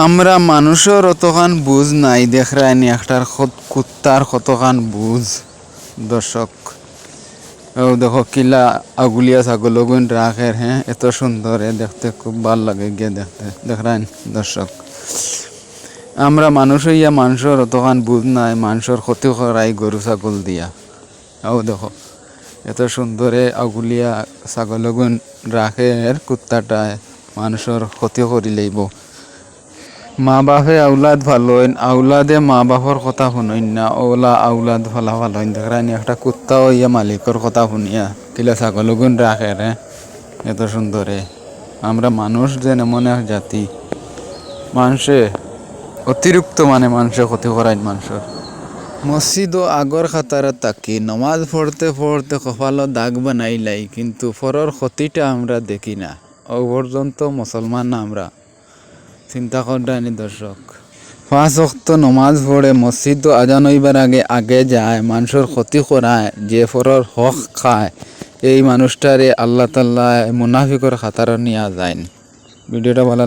আমরা মানুষের অতখান বুঝ নাই দেখরাইনি একটার কুত্তার কতখান বুঝ দর্শক। ও দেখো কিলা আগুলিয়া ছাগল গুণ রাখের, হ্যাঁ এত সুন্দর দেখতে, খুব ভাল লাগে গিয়ে দেখতে দেখরাইন দর্শক। আমরা মানুষ হইয়া মানুষের অতখান বুঝ নাই, মানুষের ক্ষতি করাই গরু ছাগল দিয়া। ও দেখো এত সুন্দরে আগুলিয়া ছাগল গুণ রাখের, কুত্তাটায় মানুষের ক্ষতি করি লইব। মা বাপে আউলাদ ভালো হইন, আউলাদে মা বাপর কথা শুনইন না, ওলা আউলাদ ভালো ভালো হইন দেখরানি। একটা কুত্তাও ইয়া মালিকর কথা শুনিয়া কিলা ছাগল গুণ রাখে রে এত সুন্দরে। আমরা মানুষ যেন এমন এক জাতি, মানুষে অতিরিক্ত মানুষে ক্ষতি করাইন মানুষের। মসজিদ ও আগর খাতারে তাকি নমাজ পড়তে পড়তে কপালও দাগ বানাইলাই, কিন্তু পরের ক্ষতিটা আমরা দেখি না। ও পর্যন্ত মুসলমান না আমরা, চিন্তা করেনি দর্শক। 5 ওয়াক্ত নমাজ পড়ে মসজিদ আজান হইবার আগে আগে যায়, মানুষের ক্ষতি করায়, যে পরের হক খায়, এই মানুষটারে আল্লাহ তাআলা মুনাফিকর খাতারে নিয়ে যায়। ভিডিওটা ভালো